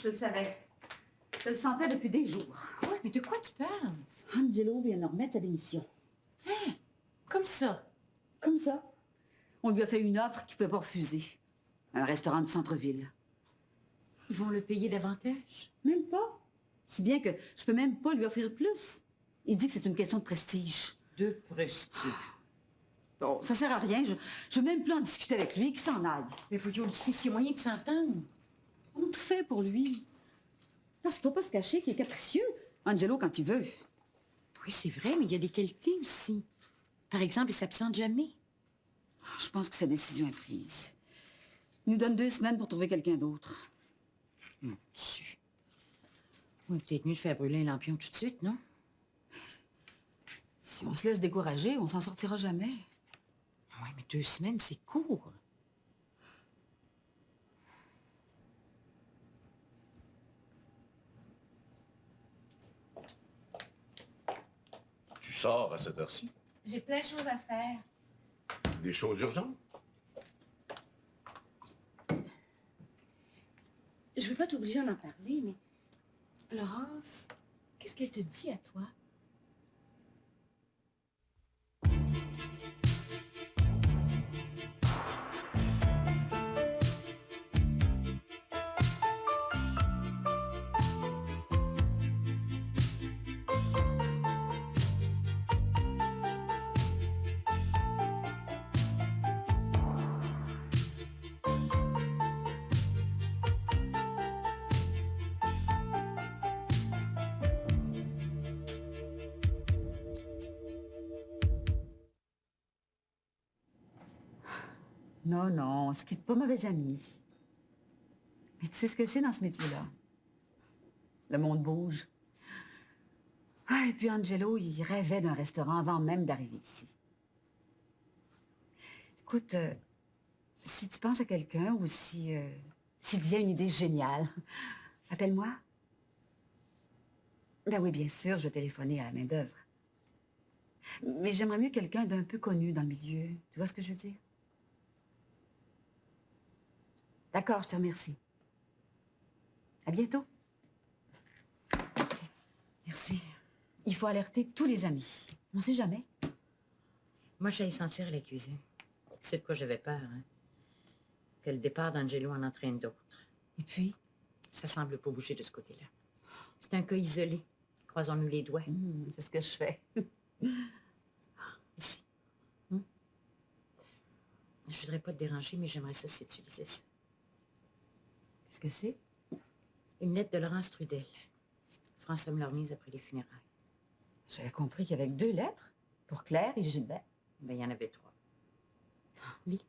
Je le savais. Je le sentais depuis des jours. Quoi? Mais de quoi tu parles? Angelo vient de remettre sa démission. Hein? Comme ça? Comme ça. On lui a fait une offre qu'il ne pouvait pas refuser. Un restaurant du centre-ville. Ils vont le payer davantage? Même pas. Si bien que je peux même pas lui offrir plus. Il dit que c'est une question de prestige. De prestige. Bon, ça sert à rien. Je veux même plus en discuter avec lui, qu'il s'en aille. Mais voyons, si c'est moyen de s'entendre. On a tout fait pour lui. Parce qu'il ne faut pas se cacher qu'il est capricieux. Angelo, quand il veut. Oui, c'est vrai, mais il y a des qualités aussi. Par exemple, il s'absente jamais. Je pense que sa décision est prise. Il nous donne 2 semaines pour trouver quelqu'un d'autre. Mon Dieu. On est peut-être mieux de faire brûler un lampion tout de suite, non? Si on se laisse décourager, on s'en sortira jamais. Oui, mais 2 semaines, c'est court. Tu sors à cette heure-ci? J'ai plein de choses à faire. Des choses urgentes? Je veux pas t'obliger à en parler, mais... Laurence, qu'est-ce qu'elle te dit à toi? Non, non, on se quitte pas mauvais amis. Mais tu sais ce que c'est dans ce métier-là? Le monde bouge. Ah, et puis Angelo, il rêvait d'un restaurant avant même d'arriver ici. Écoute, si tu penses à quelqu'un ou s'il te vient une idée géniale, appelle-moi. Ben oui, bien sûr, je vais téléphoner à la main-d'œuvre. Mais j'aimerais mieux quelqu'un d'un peu connu dans le milieu. Tu vois ce que je veux dire? D'accord, je te remercie. À bientôt. Merci. Il faut alerter tous les amis. On ne sait jamais. Moi, j'allais sentir à la cuisine. C'est de quoi j'avais peur, hein? Que le départ d'Angelo en entraîne d'autres. Et puis? Ça semble pas bouger de ce côté-là. C'est un cas isolé. Croisons-nous les doigts. C'est ce que je fais. Ici. Je voudrais pas te déranger, mais j'aimerais ça si tu lisais ça. Qu'est-ce que c'est? Une lettre de Laurence Trudel. François me l'a remise après les funérailles. J'avais compris qu'il y avait que 2 lettres. Pour Claire et Gilbert. Ben, il y en avait 3. Lis.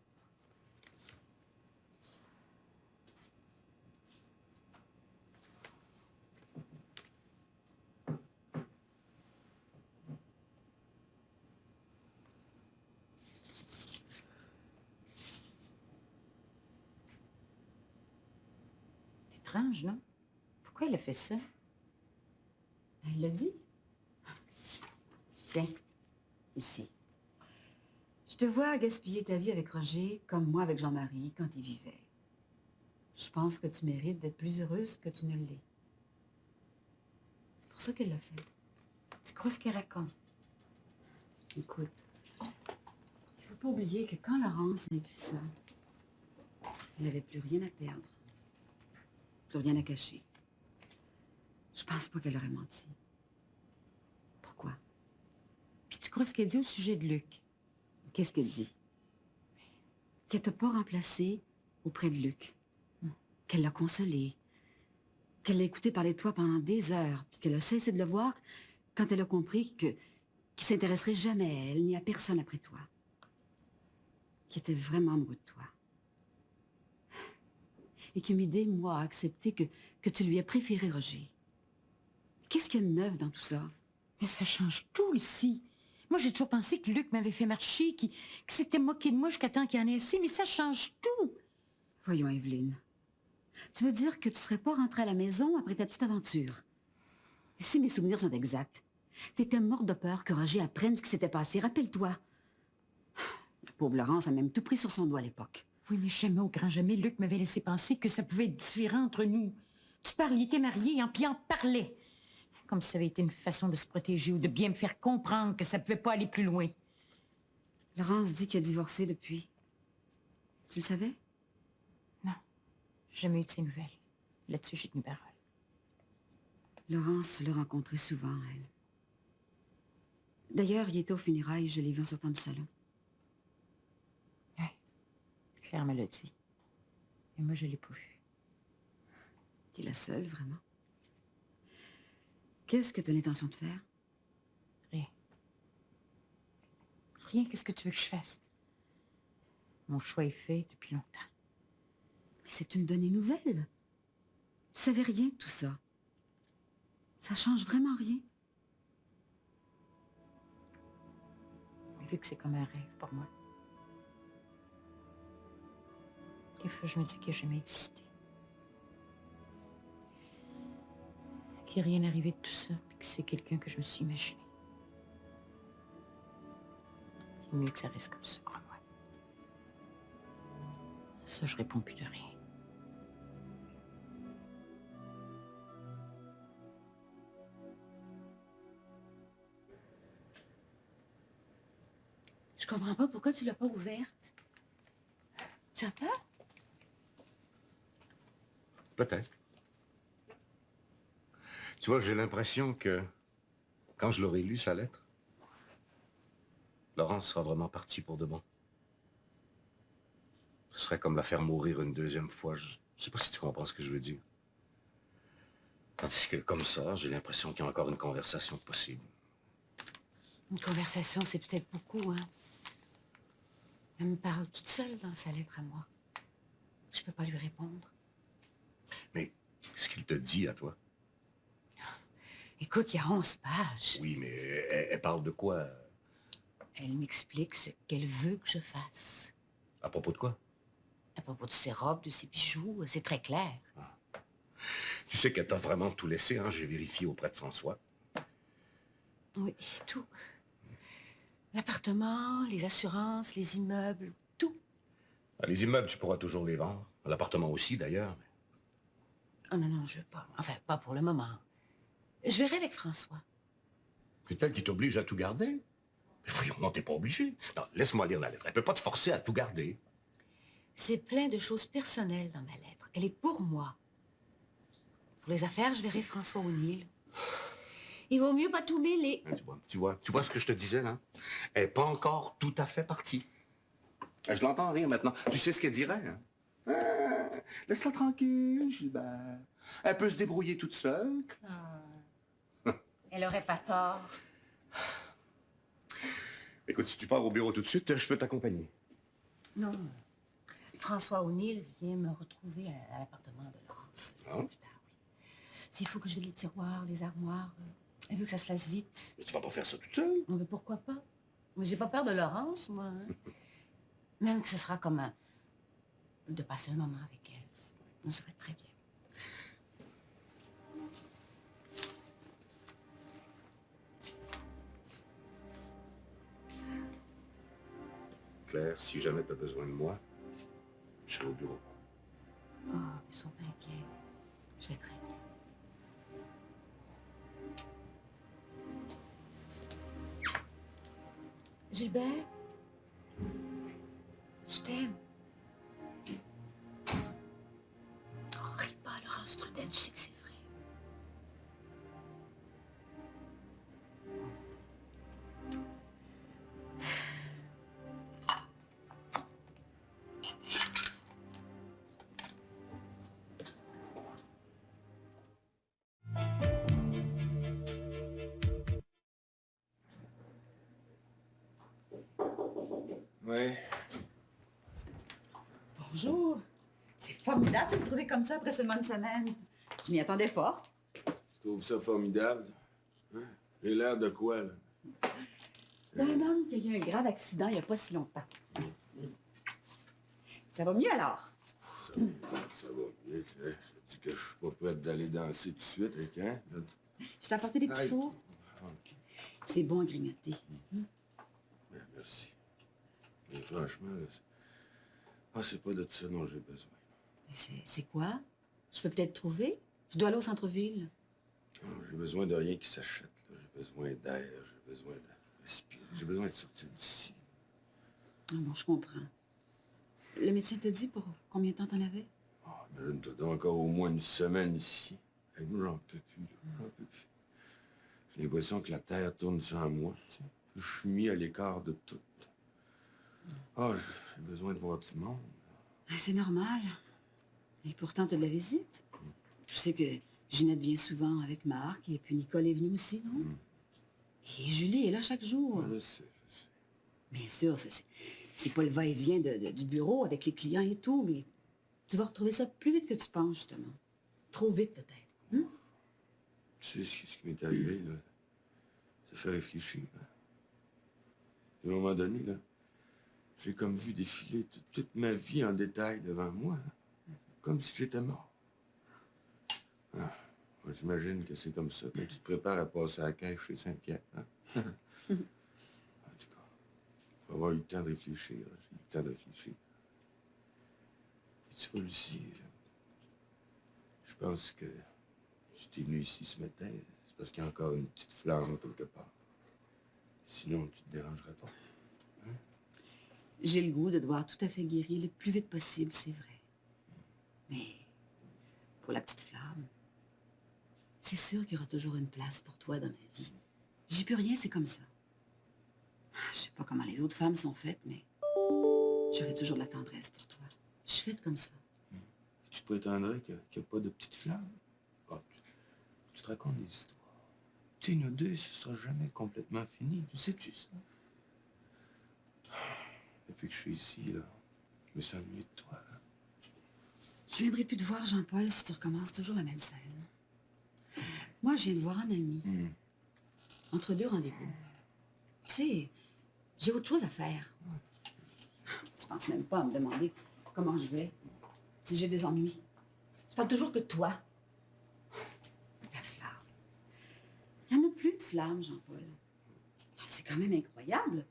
C'est étrange, non? Pourquoi elle a fait ça? Elle l'a dit. Tiens, ici. Je te vois gaspiller ta vie avec Roger, comme moi avec Jean-Marie, quand il vivait. Je pense que tu mérites d'être plus heureuse que tu ne l'es. C'est pour ça qu'elle l'a fait. Tu crois ce qu'elle raconte? Écoute, il faut pas oublier que quand Laurence a écrit ça, elle n'avait plus rien à perdre. Plus rien à cacher. Je pense pas qu'elle aurait menti. Pourquoi? Puis tu crois ce qu'elle dit au sujet de Luc? Qu'est-ce qu'elle dit? Qu'elle t'a pas remplacé auprès de Luc. Qu'elle l'a consolé. Qu'elle l'a écouté parler de toi pendant des heures, puis qu'elle a cessé de le voir quand elle a compris qu'il s'intéresserait jamais à elle, ni à personne après toi. Qu'il était vraiment amoureux de toi. Et qui m'aidait, moi, à accepter que tu lui as préféré Roger. Qu'est-ce qu'il y a de neuf dans tout ça? Mais ça change tout, Lucie. Moi, j'ai toujours pensé que Luc m'avait fait marcher, qu'il s'était moqué de moi jusqu'à temps qu'il en ait assez, mais ça change tout. Voyons, Evelyne. Tu veux dire que tu serais pas rentrée à la maison après ta petite aventure? Si mes souvenirs sont exacts, t'étais morte de peur que Roger apprenne ce qui s'était passé. Rappelle-toi. La pauvre Laurence a même tout pris sur son doigt à l'époque. Oui, mais jamais, au grand jamais, Luc m'avait laissé penser que ça pouvait être différent entre nous. Tu parles, il était marié, hein, puis il en parlait. Comme si ça avait été une façon de se protéger ou de bien me faire comprendre que ça pouvait pas aller plus loin. Laurence dit qu'il a divorcé depuis. Tu le savais? Non, j'ai jamais eu de ses nouvelles. Là-dessus, j'ai tenu parole. Laurence l'a rencontré souvent, elle. D'ailleurs, il était aux funérailles, je l'ai vu en sortant du salon. Oui, Claire me l'a dit. Et moi, je l'ai pas vu. T'es la seule, vraiment. Qu'est-ce que tu as l'intention de faire? Rien. Rien, qu'est-ce que tu veux que je fasse? Mon choix est fait depuis longtemps. Mais c'est une donnée nouvelle. Tu savais rien de tout ça. Ça change vraiment rien. Luc, c'est comme un rêve pour moi. Des fois, je me dis qu'il n'a jamais existé. Qu'il n'est rien arrivé de tout ça, puis que c'est quelqu'un que je me suis imaginé. C'est mieux que ça reste comme ça, crois-moi. Ça, je réponds plus de rien. Je comprends pas pourquoi tu l'as pas ouverte. Tu as peur? Peut-être. Tu vois, j'ai l'impression que quand je l'aurai lu, sa lettre, Laurence sera vraiment partie pour de bon. Ce serait comme la faire mourir une deuxième fois. Je sais pas si tu comprends ce que je veux dire. Tandis que comme ça, j'ai l'impression qu'il y a encore une conversation possible. Une conversation, c'est peut-être beaucoup, hein? Elle me parle toute seule dans sa lettre à moi. Je peux pas lui répondre. Mais qu'est-ce qu'il te dit à toi? Écoute, il y a 11 pages. Oui, mais elle parle de quoi? Elle m'explique ce qu'elle veut que je fasse. À propos de quoi? À propos de ses robes, de ses bijoux, c'est très clair. Tu sais qu'elle t'a vraiment tout laissé, hein? J'ai vérifié auprès de François. Oui, tout. L'appartement, les assurances, les immeubles, tout. Les immeubles, tu pourras toujours les vendre. L'appartement aussi, d'ailleurs. Oh non, non, je veux pas. Enfin, pas pour le moment. Je verrai avec François. C'est elle qui t'oblige à tout garder. Mais voyons, non, t'es pas obligé. Non, laisse-moi lire la lettre. Elle peut pas te forcer à tout garder. C'est plein de choses personnelles dans ma lettre. Elle est pour moi. Pour les affaires, je verrai François O'Neill. Il vaut mieux pas tout mêler. Hein, tu vois ce que je te disais, là? Elle n'est pas encore tout à fait partie. Je l'entends rire maintenant. Tu sais ce qu'elle dirait, hein? Laisse-la tranquille, Gilbert. Elle peut se débrouiller toute seule, Claire. Elle aurait pas tort. Écoute, si tu pars au bureau tout de suite, je peux t'accompagner. Non. François O'Neill vient me retrouver à l'appartement de Laurence. Ah. Plus tard, oui. S'il faut que je vide les tiroirs, les armoires, elle veut que ça se fasse vite. Mais tu vas pas faire ça toute seule. Mais pourquoi pas? Mais j'ai pas peur de Laurence, moi. Hein. Même que ce sera comme de passer un moment avec elle. Ça serait très bien. Claire, si jamais tu as besoin de moi, je serai au bureau. Oh, ils sont pas inquiets. Je vais très bien. Gilbert, je t'aime. Oh, ris pas, Laurence Trudel, tu sais que c'est vrai. Ouais. Bonjour. C'est formidable de me trouver comme ça après seulement une semaine. Je m'y attendais pas. Tu trouves ça formidable? Hein? J'ai l'air de quoi, là? D'un homme qui a eu un grave accident il n'y a pas si longtemps. Ça va mieux alors? Ça va bien, tu sais. Je te dis que je suis pas prête d'aller danser tout de suite, avec hein? Là, Je t'ai apporté des petits Aïe. fours. OK. C'est bon à grignoter. Ben, merci. Mais franchement, là, c'est pas de ça dont j'ai besoin. C'est quoi? Je peux peut-être trouver? Je dois aller au centre-ville. Non, j'ai besoin de rien qui s'achète, là. J'ai besoin d'air, j'ai besoin de respirer, j'ai besoin de sortir d'ici. Ah bon, je comprends. Le médecin te dit pour combien de temps t'en avais? Oh, imagine-toi donc encore au moins une semaine ici. Hey, moi, j'en peux plus, là. J'en peux plus. J'ai l'impression que la terre tourne sans moi, tu sais. Je suis mis à l'écart de tout. Ah, j'ai besoin de voir du monde. Ah, c'est normal. Et pourtant, tu as de la visite. Je sais que Ginette vient souvent avec Marc, et puis Nicole est venue aussi, non? Et Julie est là chaque jour. Ah, je sais, je sais. Bien sûr, c'est pas le va-et-vient du bureau avec les clients et tout, mais tu vas retrouver ça plus vite que tu penses, justement. Trop vite, peut-être. Hein? Tu sais ce qui m'est arrivé, là? Ça fait réfléchir, hein. À un moment donné, là, j'ai comme vu défiler toute ma vie en détail devant moi, hein. Comme si j'étais mort. Ah, moi, j'imagine que c'est comme ça quand tu te prépares à passer à la caisse chez Saint-Pierre, hein? En tout cas, faut avoir eu le temps de réfléchir. J'ai eu le temps de réfléchir. Et tu vois, Lucie, je pense que si t'es venu ici ce matin, c'est parce qu'il y a encore une petite flamme quelque part. Sinon, tu te dérangerais pas. J'ai le goût de te voir tout à fait guéri le plus vite possible, c'est vrai. Mais pour la petite flamme, c'est sûr qu'il y aura toujours une place pour toi dans ma vie. J'y peux rien, c'est comme ça. Je sais pas comment les autres femmes sont faites, mais j'aurai toujours de la tendresse pour toi. Je suis faite comme ça. Tu prétendrais qu'il n'y a pas de petite flamme? Ah, tu te racontes des histoires. Tu sais, nous deux, ce sera jamais complètement fini. Tu sais-tu ça? Depuis que je suis ici, là, je me sens ennuyé de toi, là. Je viendrai plus te voir, Jean-Paul, si tu recommences toujours la même scène. Moi, je viens te voir un ami. Entre deux rendez-vous. Tu sais, j'ai autre chose à faire. Tu penses même pas à me demander comment je vais, si j'ai des ennuis. Tu parles toujours que de toi. La flamme. Il n'y en a plus de flamme, Jean-Paul. C'est quand même incroyable.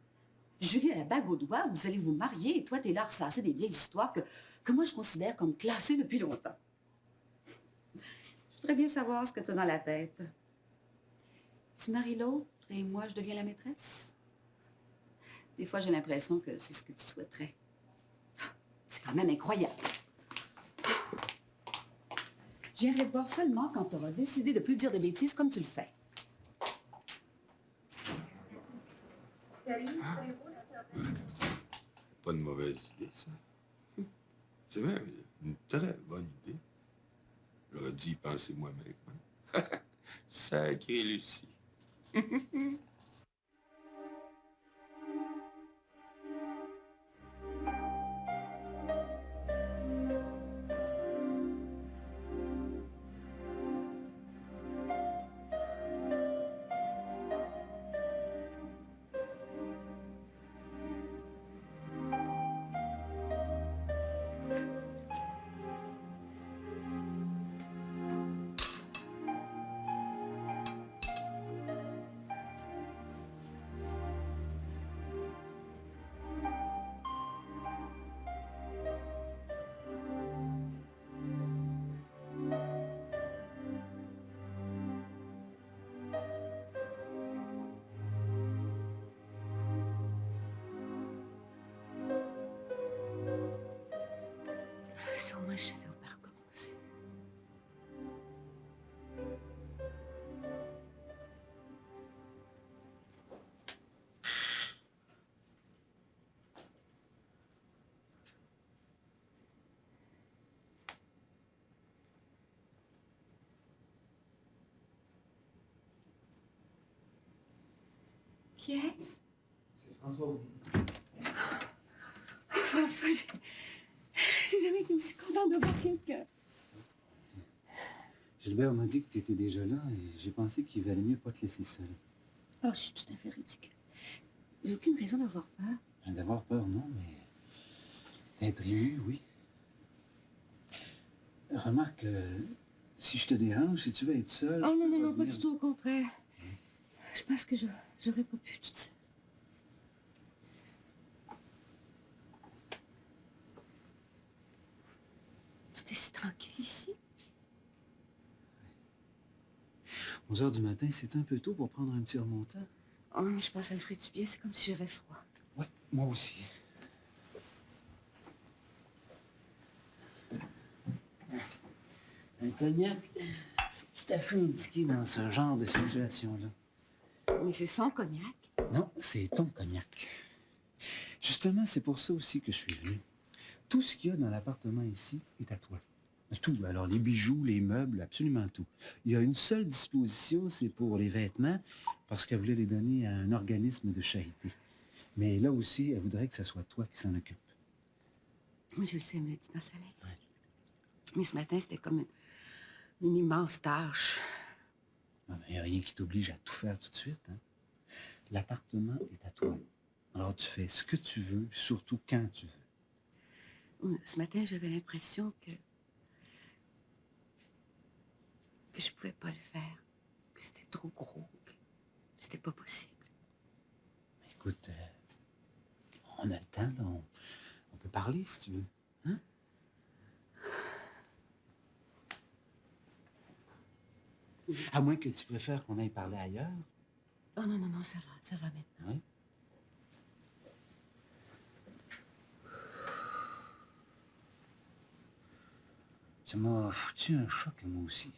Julie a la bague au doigt, vous allez vous marier, et toi, t'es là à ressasser des vieilles histoires que moi, je considère comme classées depuis longtemps. Je voudrais bien savoir ce que tu as dans la tête. Tu maries l'autre, et moi, je deviens la maîtresse? Des fois, j'ai l'impression que c'est ce que tu souhaiterais. C'est quand même incroyable. Je viendrai te voir seulement quand tu auras décidé de plus dire des bêtises comme tu le fais. Pas de mauvaise idée, ça. C'est même une très bonne idée. J'aurais dû y penser moi-même, hein. Sacré Lucie. Si au moins je savais où pas recommencer. Qui est-ce? C'est François. François, j'ai jamais été aussi contente de voir quelqu'un. Gilbert m'a dit que tu étais déjà là et j'ai pensé qu'il valait mieux pas te laisser seul. Oh, je suis tout à fait ridicule. J'ai aucune raison d'avoir peur. D'avoir peur, non, mais d'être ému, oui. Remarque, si je te dérange, si tu veux être seul... Oh je non, peux non, non, pas venir. du tout, au contraire. Je pense que j'aurais pas pu toute seule. Tout est si tranquille ici. 11 h du matin, c'est un peu tôt pour prendre un petit remontant. Oh, mais je pense que ça me ferait du bien. C'est comme si j'avais froid. Oui, moi aussi. Un cognac, c'est tout à fait indiqué dans ce genre de situation-là. Mais c'est son cognac. Non, c'est ton cognac. Justement, c'est pour ça aussi que je suis venu. Tout ce qu'il y a dans l'appartement ici est à toi. Tout. Alors, les bijoux, les meubles, absolument tout. Il y a une seule disposition, c'est pour les vêtements, parce qu'elle voulait les donner à un organisme de charité. Mais là aussi, elle voudrait que ce soit toi qui s'en occupe. Moi, je le sais, elle me l'a dit dans sa lettre. Ouais. Mais ce matin, c'était comme une immense tâche. Non, mais il n'y a rien qui t'oblige à tout faire tout de suite. Hein? L'appartement est à toi. Alors, tu fais ce que tu veux, surtout quand tu veux. Ce matin, j'avais l'impression que je pouvais pas le faire, que c'était trop gros, que c'était pas possible. Écoute, on a le temps, là. On peut parler, si tu veux. Hein? À moins que tu préfères qu'on aille parler ailleurs. Oh non, non, non, ça va maintenant. Oui? Ça m'a foutu un choc, moi aussi.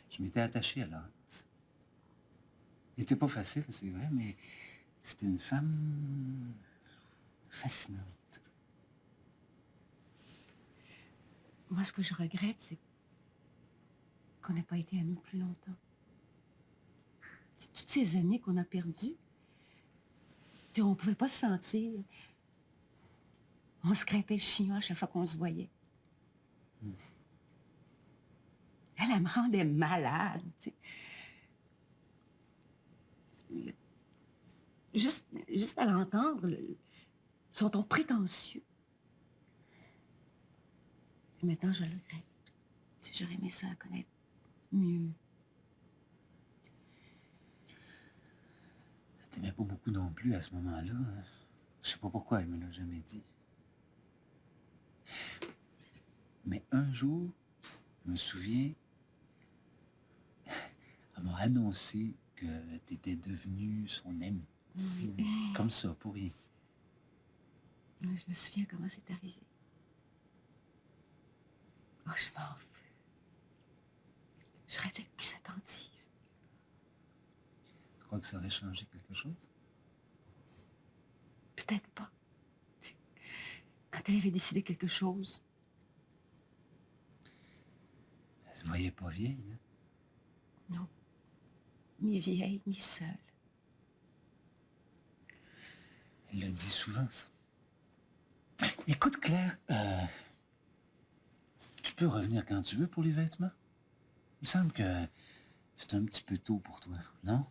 Je m'étais attaché à Laurence. Il n'était pas facile, c'est vrai, mais c'était une femme fascinante. Moi, ce que je regrette, c'est qu'on n'ait pas été amis plus longtemps. C'est toutes ces années qu'on a perdues. On ne pouvait pas se sentir. On se grimpait le chignon à chaque fois qu'on se voyait. Elle me rendait malade. Tu sais. Juste à l'entendre, son ton prétentieux. Et maintenant, je le regrette. Si j'aurais aimé ça la connaître mieux. Elle t'aimait pas beaucoup non plus à ce moment-là. Je sais pas pourquoi elle me l'a jamais dit. Mais un jour, je me souviens, elle m'a annoncé que tu étais devenue son amie. Comme ça, pour rien. Je me souviens comment c'est arrivé. Oh, je m'en veux. J'aurais dû être plus attentive. Tu crois que ça aurait changé quelque chose? Peut-être pas. Quand elle avait décidé quelque chose. Elle se voyait pas vieille, hein? Non. Ni vieille, ni seule. Elle le dit souvent, ça. Écoute, Claire, tu peux revenir quand tu veux pour les vêtements? Il me semble que c'est un petit peu tôt pour toi, non?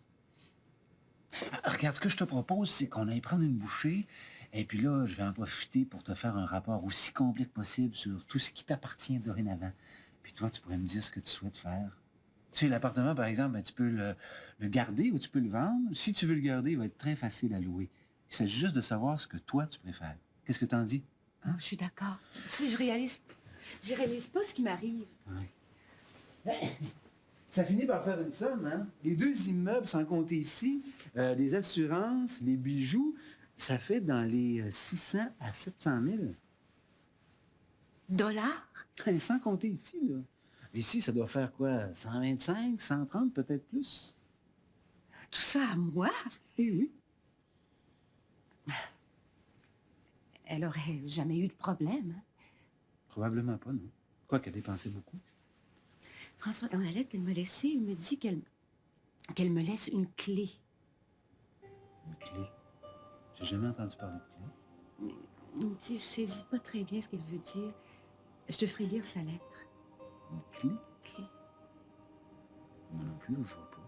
Regarde, ce que je te propose, c'est qu'on aille prendre une bouchée, et puis là, je vais en profiter pour te faire un rapport aussi complet que possible sur tout ce qui t'appartient dorénavant. Puis toi, tu pourrais me dire ce que tu souhaites faire. Tu sais, l'appartement, par exemple, ben, tu peux le garder ou tu peux le vendre. Si tu veux le garder, il va être très facile à louer. Il s'agit juste de savoir ce que toi, tu préfères. Qu'est-ce que t'en dis? Oh, je suis d'accord. Tu sais, je réalise pas ce qui m'arrive. Ouais. Ça finit par faire une somme, hein? Les 2 immeubles, sans compter ici, les assurances, les bijoux, ça fait dans les 600 à 700 000. Dollars? Et sans compter ici, là. Ici, ça doit faire quoi? 125, 130, peut-être plus? Tout ça à moi? Eh oui. Elle aurait jamais eu de problème. Hein? Probablement pas, non. Quoi qu'elle dépensait beaucoup. François, dans la lettre qu'elle m'a laissée, il me dit qu'elle me laisse une clé. Une clé. J'ai jamais entendu parler de clé. Il me dit, je saisis pas très bien ce qu'elle veut dire. Je te ferai lire sa lettre. Une clé? Clé. Moi non plus, je vois pas.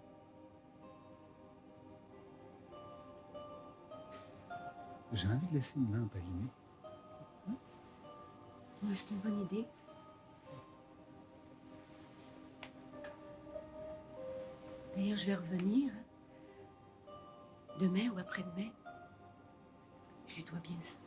J'ai envie de laisser une lampe allumée. Ouais, c'est une bonne idée. D'ailleurs, je vais revenir. Demain ou après-demain. Je lui dois bien ça.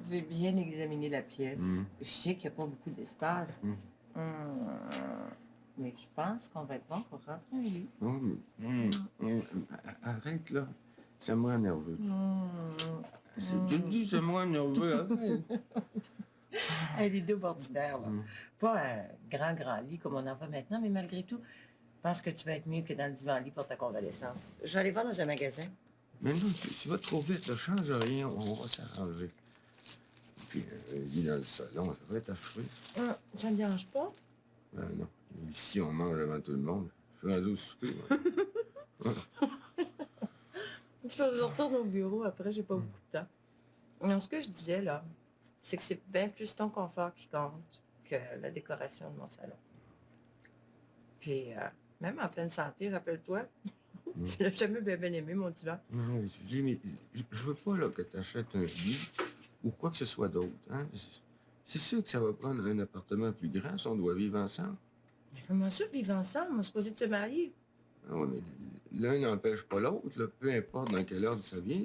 J'ai bien examiné la pièce. Mm. Je sais qu'il n'y a pas beaucoup d'espace. Mm. Mais je pense qu'on va être bon pour rentrer un lit. Non, arrête, là. Ça me rend nerveux. Je te dis, ça me rend nerveux, arrête. Un lit double ordinaire, là. Pas un grand lit comme on en voit maintenant, mais malgré tout, je pense que tu vas être mieux que dans le divan-lit pour ta convalescence. Je vais aller voir dans un magasin. Mais non, tu vas trop vite, là. Change rien, on va s'arranger. Puis, un lit dans le salon, ça va être achevé. Ça me dérange pas? Ben non. Ici, on mange avant tout le monde. Je suis rendu au souper, moi. Je retourne au bureau, après, j'ai pas beaucoup de temps. Non, ce que je disais, là, c'est que c'est bien plus ton confort qui compte que la décoration de mon salon. Puis, même en pleine santé, rappelle-toi, tu l'as jamais bien aimé, mon divan. Non, Julie, mais je veux pas, là, que tu achètes un lit ou quoi que ce soit d'autre, hein. C'est sûr que ça va prendre un appartement plus grand si on doit vivre ensemble. Mais comment ça, vivre ensemble? On est supposé de se marier. Ah ouais, mais l'un n'empêche pas l'autre, là. Peu importe dans quel ordre ça vient,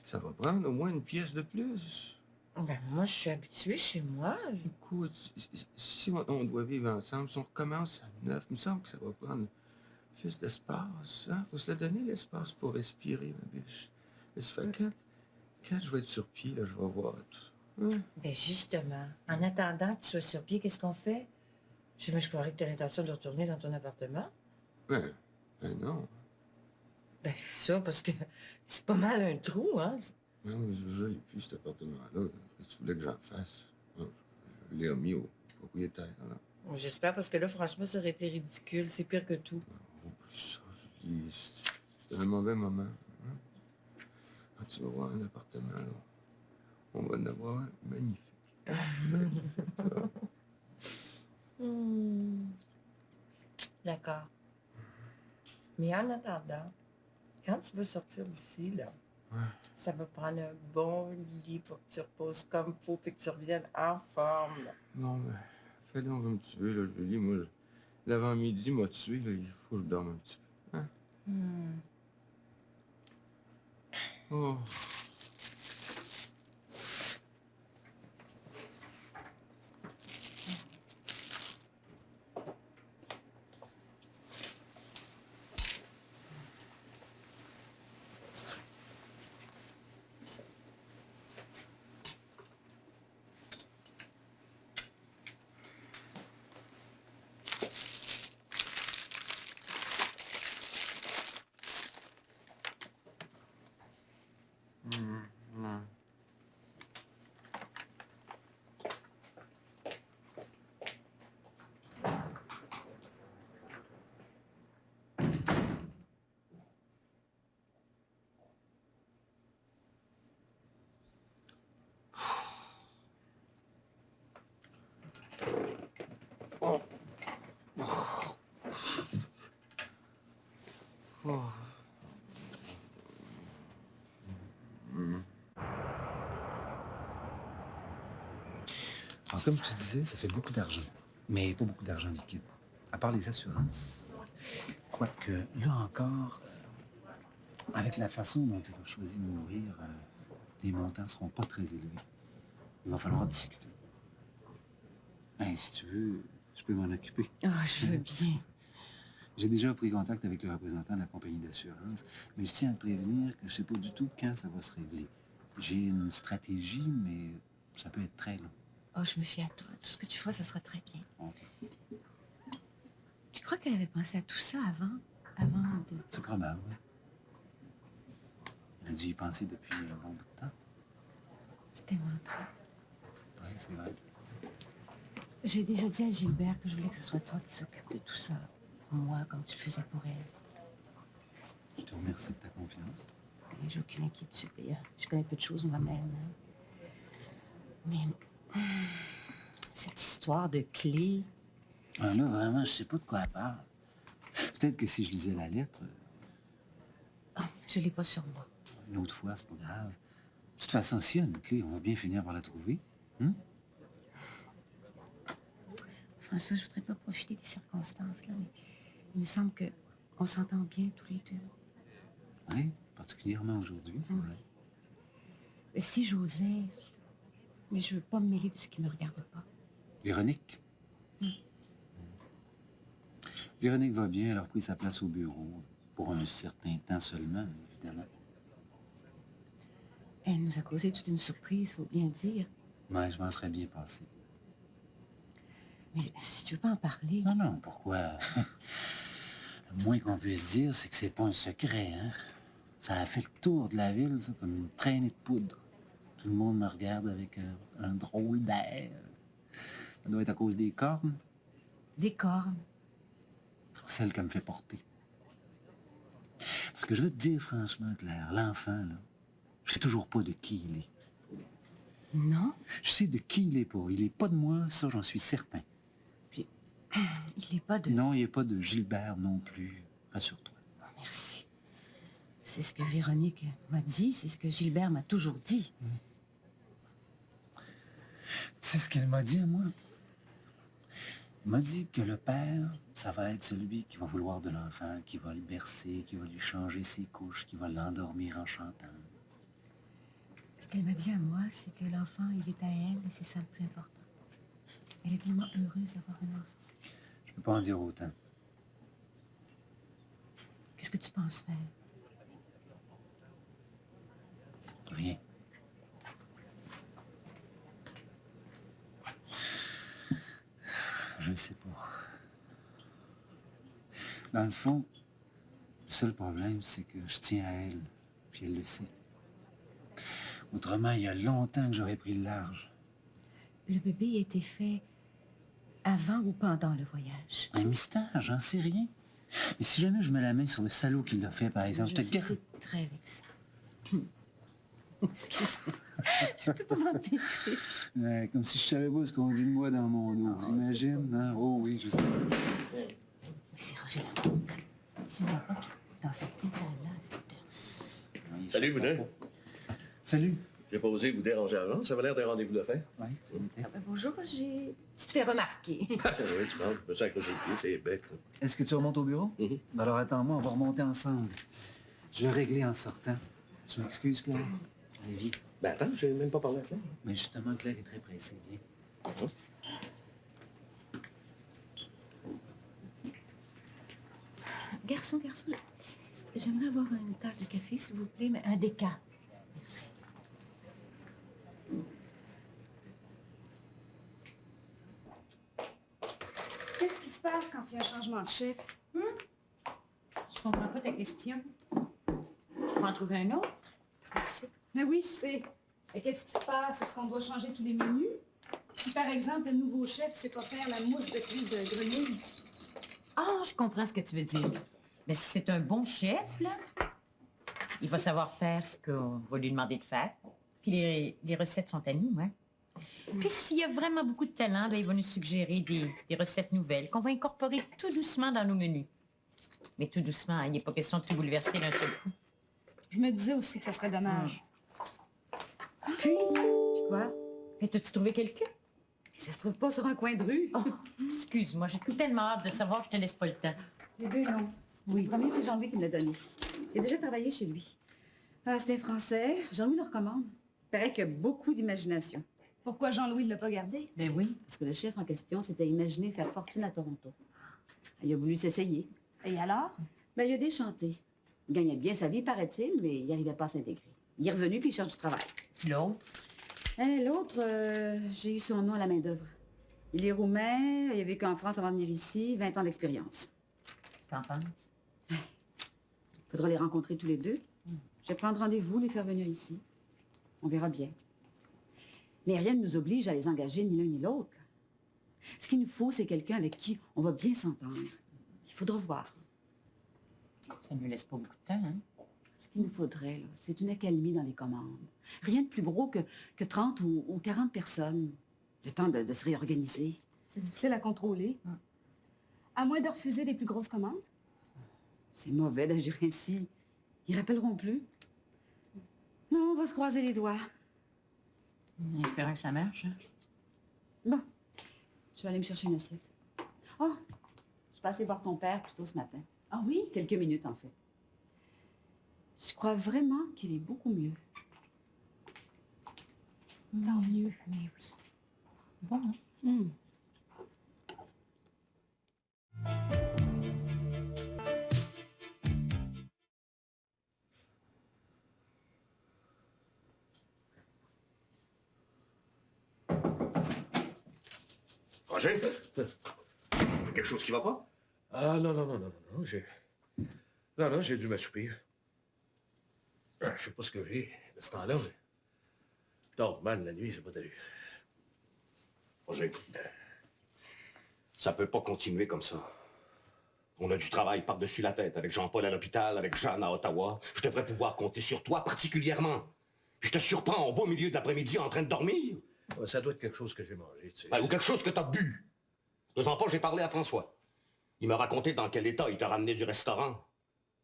ça va prendre au moins une pièce de plus. Ben, moi, je suis habituée chez moi. Écoute, si on doit vivre ensemble, si on recommence à neuf, il me semble que ça va prendre plus d'espace, hein. Faut se le donner, l'espace pour respirer, ma biche. Et ça fait quand je vais être sur pied, là, je vais voir tout ça. Hein? Ben, justement, en attendant que tu sois sur pied, qu'est-ce qu'on fait? Je croirais que tu as l'intention de retourner dans ton appartement. Ben non. Ben, c'est ça, parce que c'est pas mal un trou, hein? Non, mais je n'ai plus cet appartement-là. Qu'est-ce que tu voulais que j'en fasse? Non, je l'ai remis au propriétaire, là. J'espère, parce que là, franchement, ça aurait été ridicule. C'est pire que tout. En plus, ça, Julie, c'est un mauvais moment. Hein? Quand tu vas voir un appartement, là, on va en avoir un magnifique. D'accord. Mais en attendant, quand tu vas sortir d'ici, là, ça va prendre un bon lit pour que tu reposes comme il faut et que tu reviennes en forme. Non, mais fais donc comme tu veux, là, Julie. Moi, l'avant-midi m'a tué, là. Il faut que je dorme un petit peu. Hein? Oh. Alors, comme tu disais, ça fait beaucoup d'argent, mais pas beaucoup d'argent liquide. À part les assurances. Quoique, là encore, avec la façon dont tu as choisi de mourir, les montants seront pas très élevés. Il va falloir discuter. Hey, si tu veux, je peux m'en occuper. Ah, je veux bien. J'ai déjà pris contact avec le représentant de la compagnie d'assurance, mais je tiens à te prévenir que je sais pas du tout quand ça va se régler. J'ai une stratégie, mais ça peut être très long. Oh, je me fie à toi. Tout ce que tu feras, ça sera très bien. OK. Tu crois qu'elle avait pensé à tout ça avant de... C'est probable, oui. Elle a dû y penser depuis un bon bout de temps. C'est tellement triste. Oui, c'est vrai. J'ai déjà dit à Gilbert que je voulais que ce soit toi qui s'occupe de tout ça. Pour moi, comme tu le faisais pour elle. Je te remercie de ta confiance. Et j'ai aucune inquiétude. D'ailleurs, je connais peu de choses moi-même. Hein. Mais cette histoire de clé... Ah là, vraiment, je sais pas de quoi elle parle. Peut-être que si je lisais la lettre, Oh, je l'ai pas sur moi. une autre fois, c'est pas grave. De toute façon, s'il y a une clé, on va bien finir par la trouver. François, je voudrais pas profiter des circonstances, là, mais il me semble que on s'entend bien tous les deux. Oui, particulièrement aujourd'hui, c'est vrai. Mais si j'osais, Mais je veux pas me mêler de ce qui me regarde pas. Véronique? Véronique va bien, elle a repris sa place au bureau. Pour un certain temps seulement, évidemment. Elle nous a causé toute une surprise, faut bien dire. Ouais, je m'en serais bien passé. Mais si tu veux pas en parler... Non, non, pourquoi? Le moins qu'on puisse dire, c'est que c'est pas un secret, hein? Ça a fait le tour de la ville, ça, comme une traînée de poudre. Tout le monde me regarde avec un drôle d'air. Ça doit être à cause des cornes. Des cornes. Celle qu'elle me fait porter. Parce que je veux te dire franchement, Claire, l'enfant, là, je sais toujours pas de qui il est. Non? Je sais de qui il est pas. Il est pas de moi, ça, j'en suis certain. Puis, il est pas de... Non, il est pas de Gilbert non plus. Rassure-toi. Oh, merci. C'est ce que Véronique m'a dit, c'est ce que Gilbert m'a toujours dit. Tu sais ce qu'elle m'a dit à moi? Elle m'a dit que le père, ça va être celui qui va vouloir de l'enfant, qui va le bercer, qui va lui changer ses couches, qui va l'endormir en chantant. Ce qu'elle m'a dit à moi, c'est que l'enfant, il est à elle et c'est ça le plus important. Elle est tellement heureuse d'avoir un enfant. Je peux pas en dire autant. Qu'est-ce que tu penses faire? Rien. Je ne sais pas. Dans le fond, le seul problème, c'est que je tiens à elle, puis elle le sait. Autrement, il y a longtemps que j'aurais pris le large. Le bébé a été fait avant ou pendant le voyage? Un mystère, j'en sais rien. Mais si jamais je mets la main sur le salaud qui l'a fait, par exemple, je te sais, garantis... c'est très vexant. Excuse-moi. Je peux pas m'empêcher. Ouais, comme si je savais pas ce qu'on dit de moi dans mon dos. Vous imaginez, hein? Oh oui, je sais. Mais c'est Roger Lamonde. Dis-moi pas qu'il est dans cet état-là, cette heure-ci. Oui, Salut, vous deux. Salut. J'ai pas osé vous déranger avant. Ça avait l'air d'un rendez-vous de fait. Oui, c'est noté. Ah ben bonjour, Roger. Tu te fais remarquer. Oui, tu parles. Je me sens accroché le pied, c'est bête. Est-ce que tu remontes au bureau? Mhm. Alors attends-moi, on va remonter ensemble. Je vais régler en sortant. Tu m'excuses, Claire? Allez, viens. Ben attends, j'ai même pas parlé à toi. Mais justement, Claire est très pressée. Viens. Garçon, j'aimerais avoir une tasse de café, s'il vous plaît, mais un déca. Merci. Qu'est-ce qui se passe quand il y a un changement de chef? Je comprends pas ta question. Il faut en trouver un autre. Mais oui, je sais. Mais qu'est-ce qui se passe? Est-ce qu'on doit changer tous les menus? Si, par exemple, le nouveau chef sait pas faire la mousse de cuisse de grenouille? Ah, je comprends ce que tu veux dire. Mais si c'est un bon chef, là, il va savoir faire ce qu'on va lui demander de faire. Puis les recettes sont à nous, hein. Puis s'il y a vraiment beaucoup de talent, ben, il va nous suggérer des recettes nouvelles qu'on va incorporer tout doucement dans nos menus. Mais tout doucement, hein, il n'est pas question de tout bouleverser d'un seul coup. Je me disais aussi que ça serait dommage. Puis quoi? Mais t'as-tu trouvé quelqu'un? Ça se trouve pas sur un coin de rue. Oh, excuse-moi, j'ai tellement hâte de savoir que je te laisse pas le temps. J'ai deux noms. Oui. Le premier, c'est Jean-Louis qui me l'a donné. Il a déjà travaillé chez lui. Ah, c'est un Français. Jean-Louis le recommande. Il paraît qu'il a beaucoup d'imagination. Pourquoi Jean-Louis ne l'a pas gardé? Ben oui. Parce que le chef en question s'était imaginé faire fortune à Toronto. Il a voulu s'essayer. Et alors? Ben, il a déchanté. Il gagnait bien sa vie, paraît-il, mais il n'arrivait pas à s'intégrer. Il est revenu puis il cherche du travail. L'autre? L'autre, j'ai eu son nom à la main-d'œuvre. Il est roumain, il a vécu en France avant de venir ici, 20 ans d'expérience. T'en penses? Il faudra les rencontrer tous les deux. Je vais prendre rendez-vous, les faire venir ici. On verra bien. Mais rien ne nous oblige à les engager ni l'un ni l'autre. Ce qu'il nous faut, c'est quelqu'un avec qui on va bien s'entendre. Il faudra voir. Ça ne nous laisse pas beaucoup de temps, hein? Ce qu'il nous faudrait, là, c'est une accalmie dans les commandes. Rien de plus gros que 30 ou 40 personnes. Le temps de se réorganiser. C'est difficile à contrôler. À moins de refuser les plus grosses commandes. C'est mauvais d'agir ainsi. Ils rappelleront plus. Non, on va se croiser les doigts. Espérons que ça marche, hein? Bon, je vais aller me chercher une assiette. Oh, je suis passée voir ton père plus tôt ce matin. Ah oui? Quelques minutes, en fait. Je crois vraiment qu'il est beaucoup mieux. Tant mieux. Mais oui. Bon, hein? Hmm. Roger? Quelque chose qui va pas? Ah, non, j'ai dû m'assoupir. Je sais pas ce que j'ai de ce temps-là, mais... je dors mal la nuit, c'est pas d'allure. Roger, ça peut pas continuer comme ça. On a du travail par-dessus la tête, avec Jean-Paul à l'hôpital, avec Jeanne à Ottawa. Je devrais pouvoir compter sur toi particulièrement. Je te surprends au beau milieu de l'après-midi en train de dormir. Ouais, ça doit être quelque chose que j'ai mangé, tu sais. Ben, ou quelque chose que t'as bu. 2 ans pas, j'ai parlé à François. Il m'a raconté dans quel état il t'a ramené du restaurant.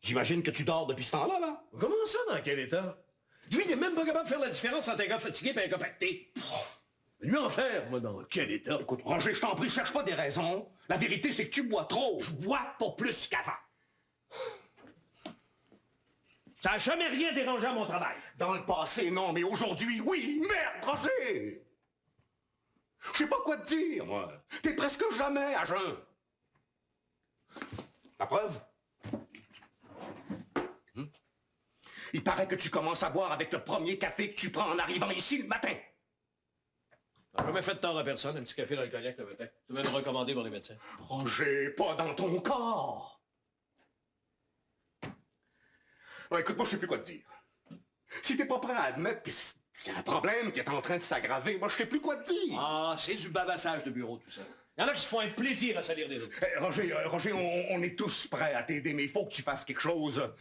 J'imagine que tu dors depuis ce temps-là, là? Comment ça, dans quel état? Lui, il est même pas capable de faire la différence entre un gars fatigué et un gars pacté. Lui en faire, moi, dans quel état? Écoute, Roger, je t'en prie, cherche pas des raisons. La vérité, c'est que tu bois trop. Je bois pas plus qu'avant. Ça a jamais rien dérangé à mon travail. Dans le passé, non, mais aujourd'hui, oui. Merde, Roger! Je sais pas quoi te dire, moi. T'es presque jamais à jeun. La preuve? Il paraît que tu commences à boire avec le premier café que tu prends en arrivant ici le matin. J'ai jamais fait de tort à personne, un petit café dans le cognac le matin. C'est même recommandé par les médecins. Roger, pas dans ton corps. Ouais, écoute, moi, je sais plus quoi te dire. Si t'es pas prêt à admettre qu'il y a un problème qui est en train de s'aggraver, moi, je sais plus quoi te dire. Ah, c'est du bavassage de bureau, tout ça. Il y en a qui se font un plaisir à salir des autres. Roger, on est tous prêts à t'aider, mais il faut que tu fasses quelque chose.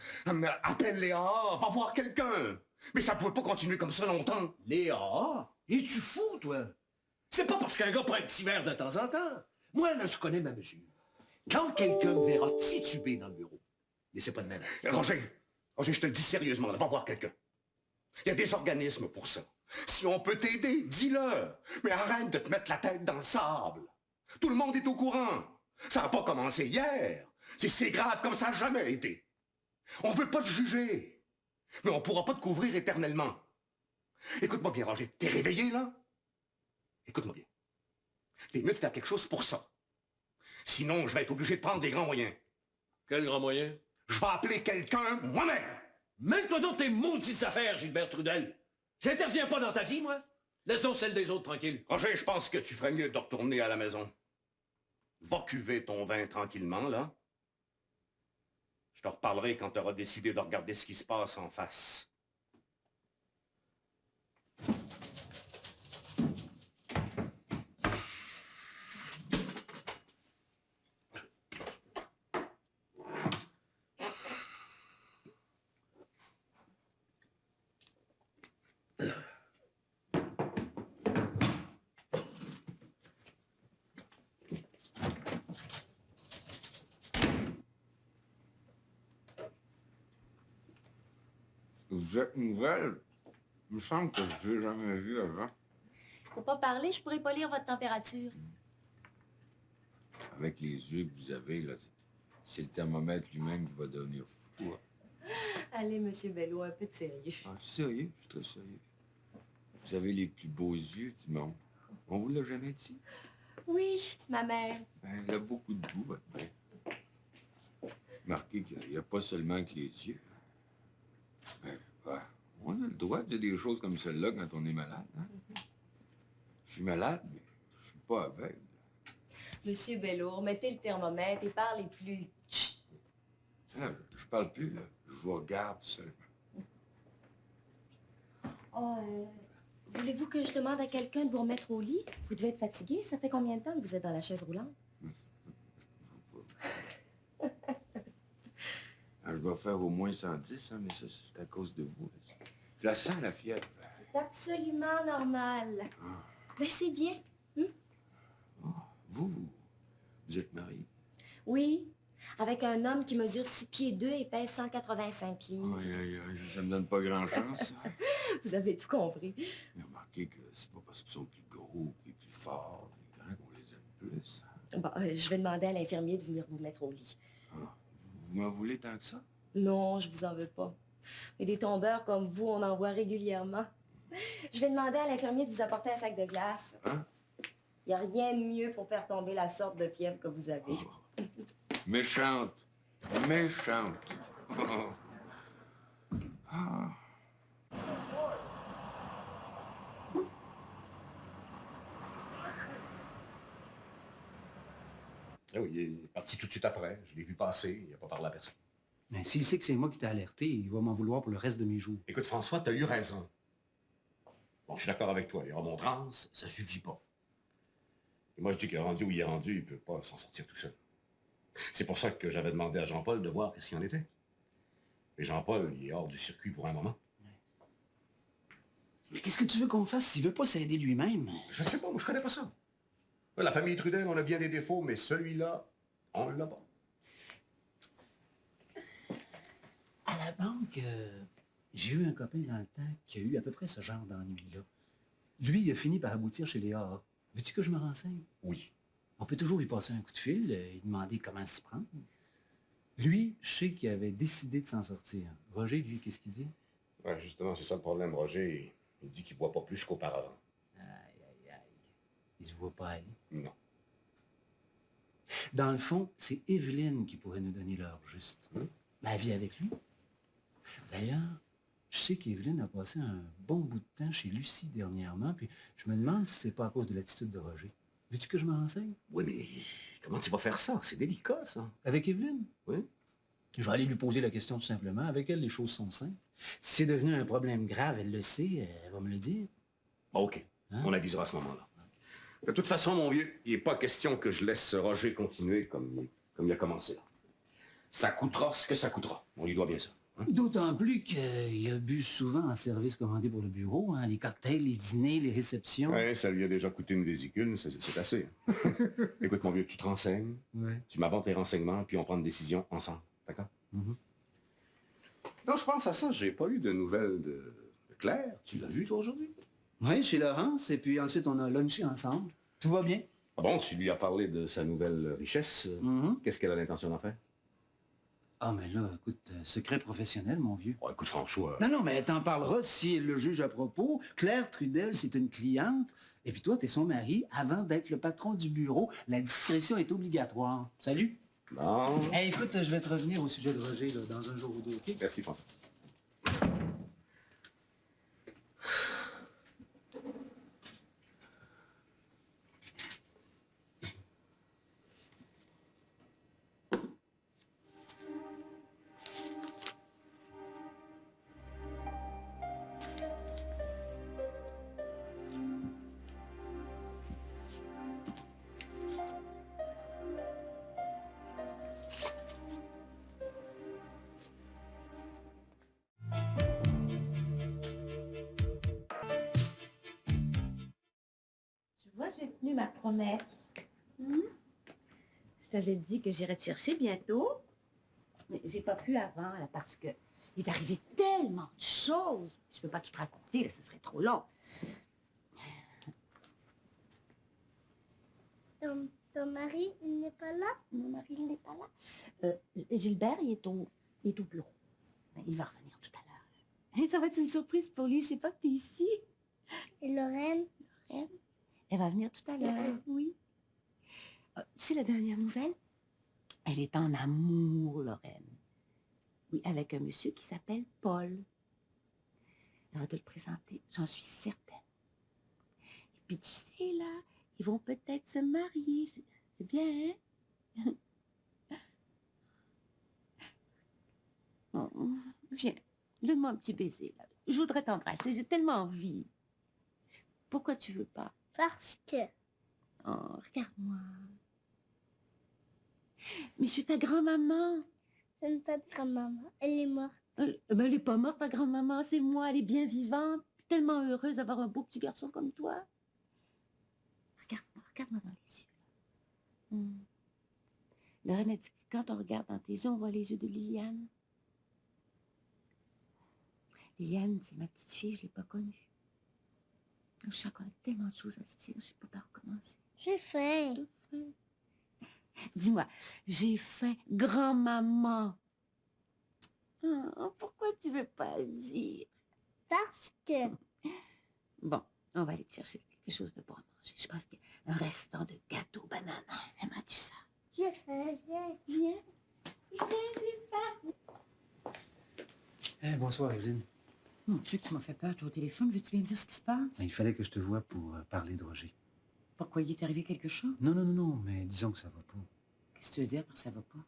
Appelle Léa, va voir quelqu'un. Mais ça pouvait pas continuer comme ça longtemps. Léa? Es-tu fou, toi? C'est pas parce qu'un gars prend un petit verre de temps en temps. Moi, là, je connais ma mesure. Quand quelqu'un me verra tituber dans le bureau, laissez pas de même. Roger, je te le dis sérieusement, là, va voir quelqu'un. Il y a des organismes pour ça. Si on peut t'aider, dis-le. Mais arrête de te mettre la tête dans le sable. Tout le monde est au courant. Ça n'a pas commencé hier. C'est grave comme ça n'a jamais été. On veut pas te juger. Mais on pourra pas te couvrir éternellement. Écoute-moi bien, Roger. T'es réveillé, là? Écoute-moi bien. T'es mieux de faire quelque chose pour ça. Sinon, je vais être obligé de prendre des grands moyens. Quel grand moyen? Je vais appeler quelqu'un moi-même. Mets-toi donc tes maudites affaires, Gilbert Trudel. J'interviens pas dans ta vie, moi. Laisse donc celle des autres tranquille. Roger, je pense que tu ferais mieux de retourner à la maison. Va cuver ton vin tranquillement, là. Je te reparlerai quand tu auras décidé de regarder ce qui se passe en face. Vous êtes nouvelle? Il me semble que je ne l'ai jamais vu avant. Faut pas parler, je pourrais pas lire votre température. Avec les yeux que vous avez, là, c'est le thermomètre lui-même qui va devenir fou. Hein. Allez, Monsieur Bello, un peu de sérieux. Ah, sérieux? Je suis très sérieux. Vous avez les plus beaux yeux du monde. On vous l'a jamais dit? Oui, ma mère. Ben, elle a beaucoup de goût, votre mère. Remarquez qu'il n'y a pas seulement que les yeux. Ben, on a le droit de dire des choses comme celle-là quand on est malade. Hein? Je suis malade, mais je suis pas aveugle. Monsieur Bello, remettez le thermomètre et parlez plus. Chut. Là, je parle plus, là. Je vous regarde seulement. Oh, voulez-vous que je demande à quelqu'un de vous remettre au lit? Vous devez être fatigué. Ça fait combien de temps que vous êtes dans la chaise roulante? Je dois faire au moins 110, hein, mais ça, c'est à cause de vous. Je la sens, la fièvre. C'est absolument normal. Ben, c'est bien. Vous êtes marié? Oui, avec un homme qui mesure 6 pieds 2 et pèse 185 livres. Aïe, aïe, aïe, ça me donne pas grand chance, ça. Vous avez tout compris. Mais remarquez que c'est pas parce qu'ils sont plus gros et plus forts, plus grands qu'on les aime plus. Hein. Bon, je vais demander à l'infirmier de venir vous mettre au lit. Vous m'en voulez tant que ça? Non, je vous en veux pas. Mais des tombeurs comme vous, on en voit régulièrement. Je vais demander à l'infirmier de vous apporter un sac de glace. Hein? Il n'y a rien de mieux pour faire tomber la sorte de fièvre que vous avez. Méchante. Méchante. Ah. Ah oui, il est parti tout de suite après. Je l'ai vu passer, il n'a pas parlé à personne. Mais s'il sait que c'est moi qui t'ai alerté, il va m'en vouloir pour le reste de mes jours. Écoute, François, t'as eu raison. Bon, je suis d'accord avec toi, les remontrances, ça suffit pas. Et moi, je dis qu'il est rendu où il est rendu, il peut pas s'en sortir tout seul. C'est pour ça que j'avais demandé à Jean-Paul de voir qu'est-ce qu'il en était. Et Jean-Paul, il est hors du circuit pour un moment. Mais qu'est-ce que tu veux qu'on fasse s'il veut pas s'aider lui-même? Je sais pas, moi, je connais pas ça. La famille Trudel, on a bien des défauts, mais celui-là, on l'a pas. À la banque, j'ai eu un copain dans le temps qui a eu à peu près ce genre d'ennui-là. Lui, il a fini par aboutir chez les AA. Veux-tu que je me renseigne? Oui. On peut toujours lui passer un coup de fil, lui demander comment s'y prendre. Lui, je sais qu'il avait décidé de s'en sortir. Roger, lui, qu'est-ce qu'il dit? Ouais, justement, c'est ça le problème, Roger. Il dit qu'il boit pas plus qu'auparavant. Aïe, aïe, aïe. Il se voit pas aller. Non. Dans le fond, c'est Evelyne qui pourrait nous donner l'heure juste. Ben, elle vit avec lui. D'ailleurs, je sais qu'Evelyne a passé un bon bout de temps chez Lucie dernièrement, puis je me demande si c'est pas à cause de l'attitude de Roger. Veux-tu que je me renseigne? Oui, mais comment tu vas faire ça? C'est délicat, ça. Avec Evelyne? Oui. Je vais aller lui poser la question tout simplement. Avec elle, les choses sont simples. Si c'est devenu un problème grave, elle le sait, elle va me le dire. Bon, OK. Hein? On avisera à ce moment-là. De toute façon, mon vieux, il n'est pas question que je laisse Roger continuer comme il a commencé. Ça coûtera ce que ça coûtera. On lui doit bien ça. Hein? D'autant plus qu'il a bu souvent en service commandé pour le bureau, hein, les cocktails, les dîners, les réceptions. Oui, ça lui a déjà coûté une vésicule, c'est assez. Écoute, mon vieux, tu te renseignes, tu m'apportes les renseignements, puis on prend une décision ensemble. D'accord? Mm-hmm. Non, je pense à ça. J'ai pas eu de nouvelles de Claire. Tu l'as vue, toi, aujourd'hui? Oui, chez Laurence, et puis ensuite on a lunché ensemble. Tout va bien? Ah bon, tu lui as parlé de sa nouvelle richesse. Qu'est-ce qu'elle a l'intention d'en faire? Ah, mais là, écoute, secret professionnel, mon vieux. Oh, écoute, François... Non, mais t'en parleras si elle le juge à propos. Claire Trudel, c'est une cliente, et puis toi, t'es son mari. Avant d'être le patron du bureau, la discrétion est obligatoire. Salut! Bon... Hey, écoute, je vais te revenir au sujet de Roger là, dans un jour ou deux, OK? Merci, François. Tu vois, j'ai tenu ma promesse. Je t'avais dit que j'irais te chercher bientôt. Mais j'ai pas pu avant, là, parce que il est arrivé tellement de choses. Je peux pas tout te raconter, là, ce serait trop long. Ton mari, il n'est pas là? Mon mari, il n'est pas là. Gilbert, il est au bureau. Mais il va revenir tout à l'heure. Ça va être une surprise pour lui, c'est pas que t'es ici. Et Lorraine? Lorraine, elle va venir tout à l'heure, oui. Tu sais, la dernière nouvelle? Elle est en amour, Lorraine. Oui, avec un monsieur qui s'appelle Paul. Elle va te le présenter, j'en suis certaine. Et puis tu sais, là, ils vont peut-être se marier. C'est bien, hein? Oh, viens, donne-moi un petit baiser, là. Je voudrais t'embrasser, j'ai tellement envie. Pourquoi tu veux pas? Parce que... Oh, regarde-moi. Mais je suis ta grand-maman. Je n'ai pas de grand-maman, elle est morte. Ben, elle est pas morte, ta grand-maman, c'est moi, elle est bien vivante. Tellement heureuse d'avoir un beau petit garçon comme toi. Regarde-moi dans les yeux. Lorraine a dit que quand on regarde dans tes yeux, on voit les yeux de Liliane. Liliane, c'est ma petite fille, je l'ai pas connue. Je sens qu'on a tellement de choses à se dire, je sais pas par où commencer. J'ai faim. Dis-moi, j'ai faim, grand-maman. Pourquoi tu veux pas le dire? Parce que... Bon, on va aller te chercher quelque chose de bon à manger. Je pense qu'il y a un restant de gâteau banana. Aimes-tu ça? Je fais, viens. J'ai faim. Bonsoir, Evelyne. Mon Dieu, que tu m'as fait peur, toi, au téléphone. Veux-tu bien me dire ce qui se passe? Il fallait que je te voie pour parler de Roger. Pourquoi il est arrivé quelque chose? Non, mais disons que ça va pas. Qu'est-ce que tu veux dire par ça va pas?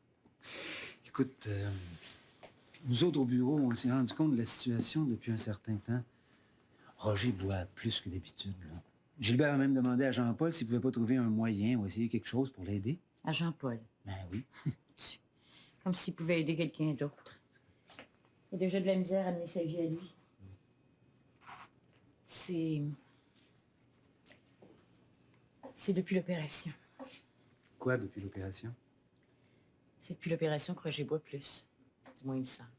Écoute, nous autres au bureau, on s'est rendu compte de la situation depuis un certain temps. Roger boit plus que d'habitude, là. Gilbert a même demandé à Jean-Paul s'il pouvait pas trouver un moyen ou essayer quelque chose pour l'aider. À Jean-Paul. Ben oui. Comme s'il pouvait aider quelqu'un d'autre. Il a déjà de la misère à mener sa vie à lui. C'est depuis l'opération. Quoi depuis l'opération? C'est depuis l'opération que Roger boit plus. Du moins, il me semble.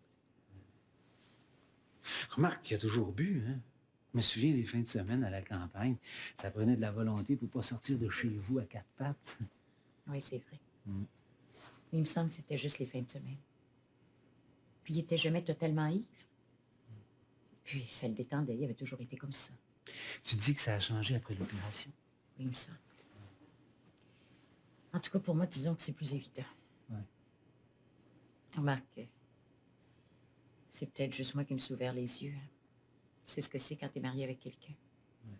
Remarque qu'il a toujours bu, hein? Je me souviens des fins de semaine à la campagne. Ça prenait de la volonté pour pas sortir de chez vous à quatre pattes. Oui, c'est vrai. Mais il me semble que c'était juste les fins de semaine. Puis il était jamais totalement ivre. Puis ça le détendait, il avait toujours été comme ça. Tu dis que ça a changé après l'opération? Oui, il me semble. En tout cas, pour moi, disons que c'est plus évident. Ouais. Remarque, c'est peut-être juste moi qui me suis ouvert les yeux. Hein. Tu sais ce que c'est quand t'es marié avec quelqu'un. Ouais.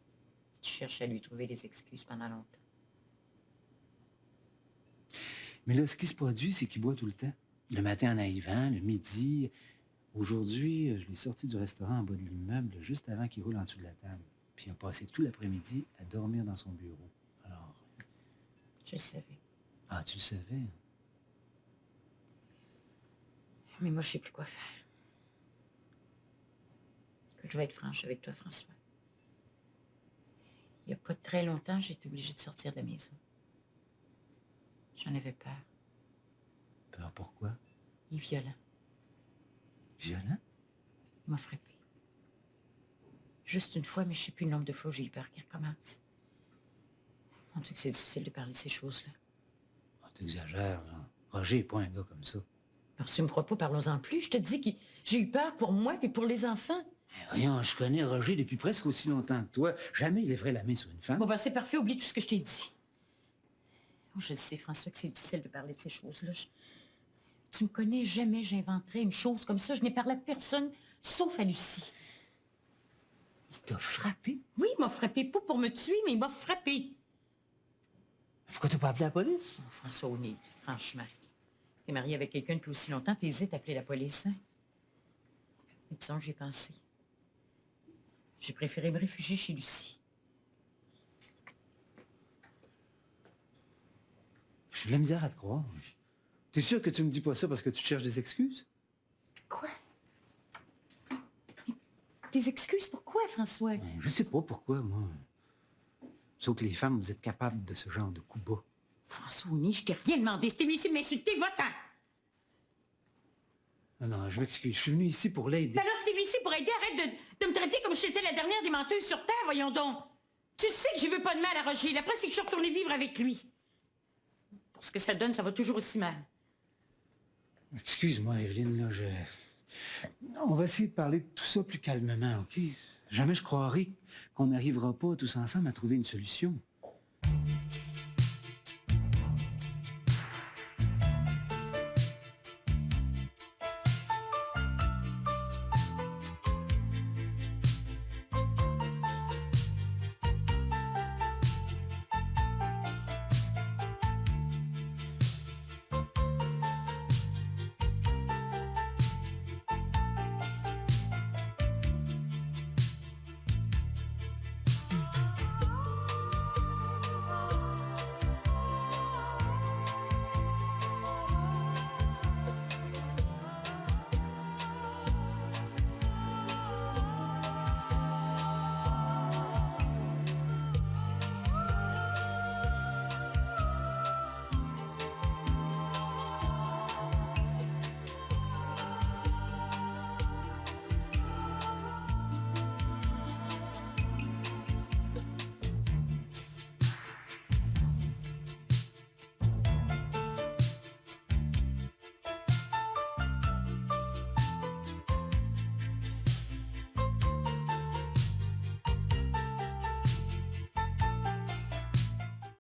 Tu cherches à lui trouver des excuses pendant longtemps. Mais là, ce qui se produit, c'est qu'il boit tout le temps. Le matin en arrivant, le midi. Aujourd'hui, je l'ai sorti du restaurant en bas de l'immeuble juste avant qu'il roule en dessous de la table. Puis il a passé tout l'après-midi à dormir dans son bureau. Alors... Je le savais. Ah, tu le savais? Mais moi, je sais plus quoi faire. Que je vais être franche avec toi, François. Il n'y a pas très longtemps, j'ai été obligée de sortir de la maison. J'en avais peur. Peur pourquoi? Il est violent. Violent? Il m'a frappé. Juste une fois, mais je sais plus le nombre de fois où j'ai eu peur qu'il recommence. On dit que c'est difficile de parler de ces choses-là. Oh, t'exagères, là. Roger n'est pas un gars comme ça. Alors, si tu me crois pas, parlons-en plus. Je te dis que j'ai eu peur pour moi et pour les enfants. Mais voyons, je connais Roger depuis presque aussi longtemps que toi. Jamais il lèverait la main sur une femme. Bon, ben c'est parfait. Oublie tout ce que je t'ai dit. Oh, je sais, François, que c'est difficile de parler de ces choses-là. Tu me connais, jamais j'inventerais une chose comme ça. Je n'ai parlé à personne, sauf à Lucie. Il t'a frappé? Oui, il m'a frappé. Pas pour me tuer, mais il m'a frappé. Pourquoi t'as pas appelé la police? Oh, François O'Neill, franchement. T'es marié avec quelqu'un depuis aussi longtemps, t'hésites à appeler la police, hein? Mais disons que j'ai pensé. J'ai préféré me réfugier chez Lucie. J'ai de la misère à te croire. T'es sûr que tu me dis pas ça parce que tu cherches des excuses? Quoi? Mais des excuses pourquoi, François? Je sais pas pourquoi, moi. Sauf que les femmes, vous êtes capables de ce genre de coups bas. François O'Neill, je t'ai rien demandé. C'était lui ici de m'insulter, va-t'en! Non, je m'excuse. Je suis venu ici pour l'aider. Ben alors, c'était lui ici pour aider. Arrête de me traiter comme si j'étais la dernière des menteuses sur Terre, voyons donc. Tu sais que je veux pas de mal à Roger. La preuve, c'est que je suis retournée vivre avec lui. Pour ce que ça donne, ça va toujours aussi mal. Excuse-moi, Evelyne, là, On va essayer de parler de tout ça plus calmement, OK? Jamais je croirais qu'on n'arrivera pas tous ensemble à trouver une solution.